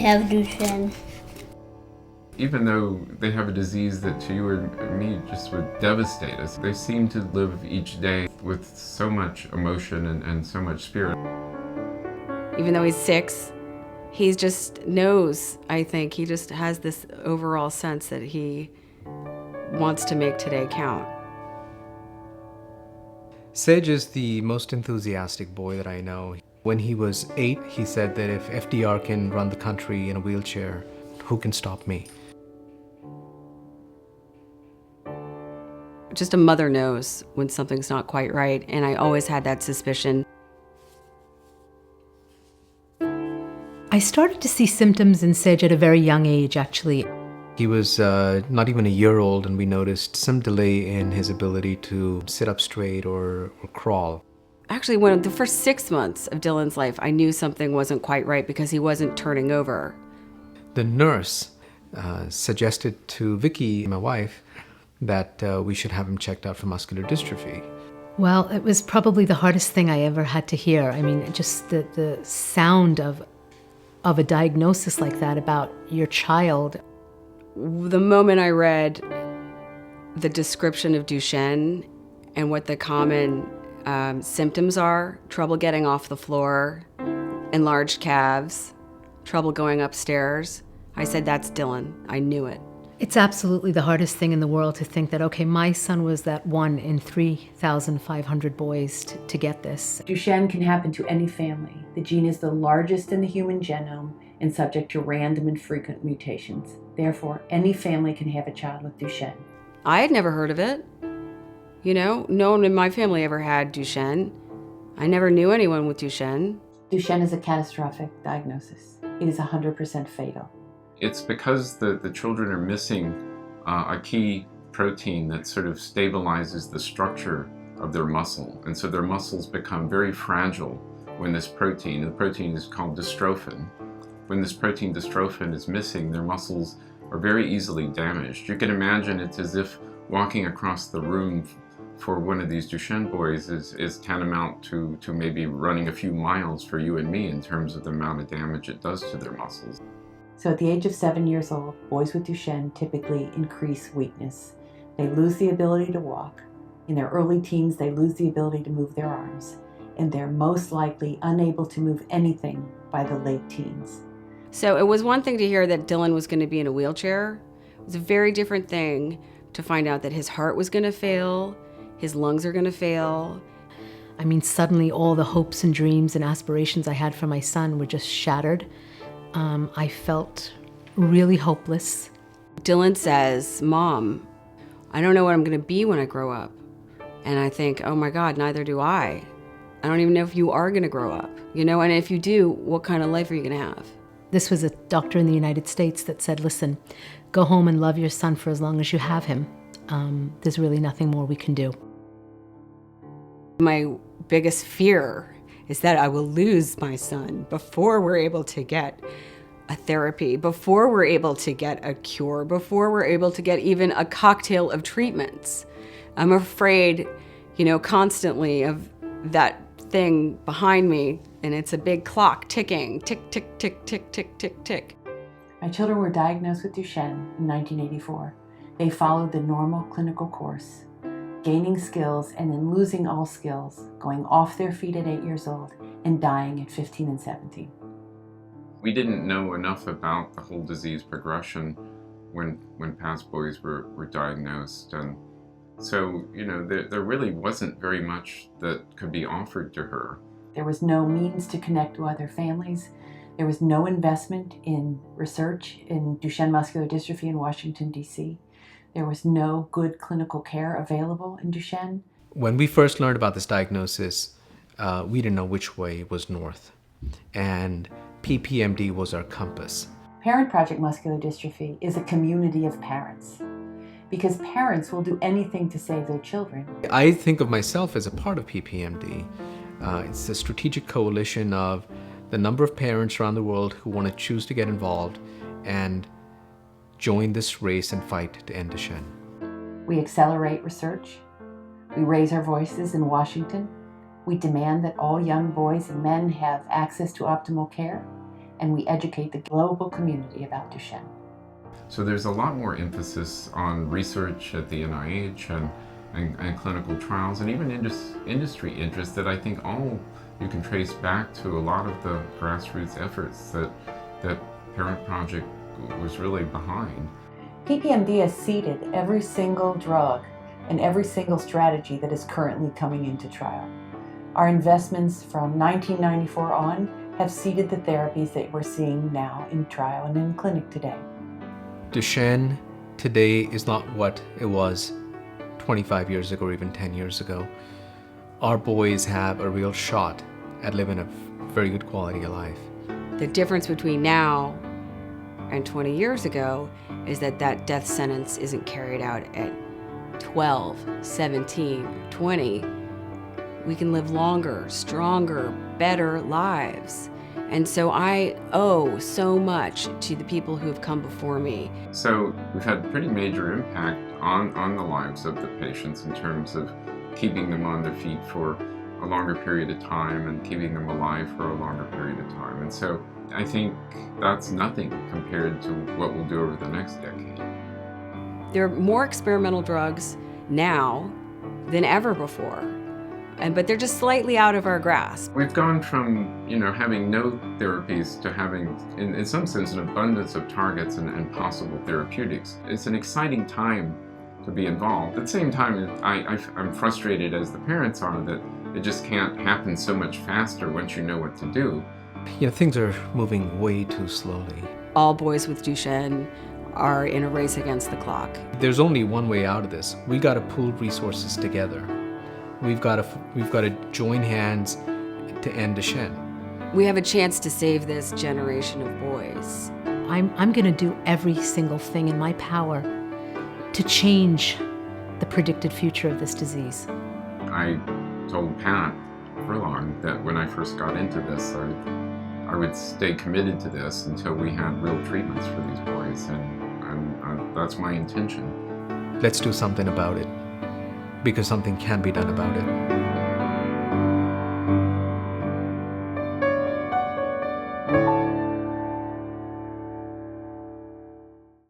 have Duchenne. Even though they have a disease that to you or me just would devastate us, they seem to live each day with so much emotion and so much spirit. Even though he's 6, he just knows, I think, he just has this overall sense that he wants to make today count. Sej is the most enthusiastic boy that I know. When he was 8, he said that if FDR can run the country in a wheelchair, who can stop me? Just a mother knows when something's not quite right, and I always had that suspicion. I started to see symptoms in Sej at a very young age, actually. He was not even a year old, and we noticed some delay in his ability to sit up straight or crawl. Actually, when the first 6 months of Dylan's life, I knew something wasn't quite right because he wasn't turning over. The nurse suggested to Vicky, my wife, that we should have him checked out for muscular dystrophy. Well, it was probably the hardest thing I ever had to hear. I mean, just the sound of a diagnosis like that about your child. The moment I read the description of Duchenne and what the common symptoms are, trouble getting off the floor, enlarged calves, trouble going upstairs, I said, that's Dylan. I knew it. It's absolutely the hardest thing in the world to think that, okay, my son was that 1 in 3,500 boys to get this. Duchenne can happen to any family. The gene is the largest in the human genome and subject to random and frequent mutations. Therefore, any family can have a child with Duchenne. I had never heard of it. You know, no one in my family ever had Duchenne. I never knew anyone with Duchenne. Duchenne is a catastrophic diagnosis. It is 100% fatal. It's because the children are missing a key protein that sort of stabilizes the structure of their muscle. And so their muscles become very fragile when this protein, the protein is called dystrophin. When this protein dystrophin is missing, their muscles are very easily damaged. You can imagine it's as if walking across the room for one of these Duchenne boys is tantamount to maybe running a few miles for you and me in terms of the amount of damage it does to their muscles. So at the age of 7 years old, boys with Duchenne typically increase weakness. They lose the ability to walk. In their early teens, they lose the ability to move their arms. And they're most likely unable to move anything by the late teens. So it was one thing to hear that Dylan was going to be in a wheelchair. It was a very different thing to find out that his heart was going to fail, his lungs are going to fail. I mean, suddenly all the hopes and dreams and aspirations I had for my son were just shattered. I felt really hopeless. Dylan says, Mom, I don't know what I'm going to be when I grow up. And I think, oh my God, neither do I. I don't even know if you are going to grow up, you know, and if you do, what kind of life are you going to have? This was a doctor in the United States that said, listen, go home and love your son for as long as you have him. There's really nothing more we can do. My biggest fear is that I will lose my son before we're able to get a therapy, before we're able to get a cure, before we're able to get even a cocktail of treatments. I'm afraid, you know, constantly of that thing behind me, and it's a big clock ticking, tick, tick, tick, tick, tick, tick, tick. My children were diagnosed with Duchenne in 1984. They followed the normal clinical course, gaining skills and then losing all skills, going off their feet at 8 years old and dying at 15 and 17. We didn't know enough about the whole disease progression when past boys were diagnosed. And so, you know, there really wasn't very much that could be offered to her. There was no means to connect with other families. There was no investment in research in Duchenne muscular dystrophy in Washington, D.C. There was no good clinical care available in Duchenne. When we first learned about this diagnosis, we didn't know which way was north. And PPMD was our compass. Parent Project Muscular Dystrophy is a community of parents because parents will do anything to save their children. I think of myself as a part of PPMD. It's a strategic coalition of the number of parents around the world who want to choose to get involved and join this race and fight to end Duchenne. We accelerate research. We raise our voices in Washington. We demand that all young boys and men have access to optimal care. and we educate the global community about Duchenne. So there's a lot more emphasis on research at the NIH and clinical trials, and even industry interest that I think all you can trace back to a lot of the grassroots efforts that Parent Project was really behind. PPMD has seeded every single drug and every single strategy that is currently coming into trial. Our investments from 1994 on have seeded the therapies that we're seeing now in trial and in clinic today. Duchenne today is not what it was 25 years ago or even 10 years ago. Our boys have a real shot at living a very good quality of life. The difference between now and 20 years ago is that death sentence isn't carried out at 12, 17, 20. We can live longer, stronger, better lives. And so I owe so much to the people who have come before me. So we've had pretty major impact on the lives of the patients in terms of keeping them on their feet for a longer period of time and keeping them alive for a longer period of time. And so I think that's nothing compared to what we'll do over the next decade. There are more experimental drugs now than ever before, but they're just slightly out of our grasp. We've gone from, having no therapies to having, in some sense, an abundance of targets and possible therapeutics. It's an exciting time to be involved. At the same time, I'm frustrated, as the parents are, that it just can't happen so much faster once you know what to do. Things are moving way too slowly. All boys with Duchenne are in a race against the clock. There's only one way out of this. We got to pool resources together. We've got to join hands to end Duchenne. We have a chance to save this generation of boys. I'm going to do every single thing in my power to change the predicted future of this disease. I told Pat Furlong that when I first got into this, I would stay committed to this until we had real treatments for these boys, and that's my intention. Let's do something about it, because something can be done about it.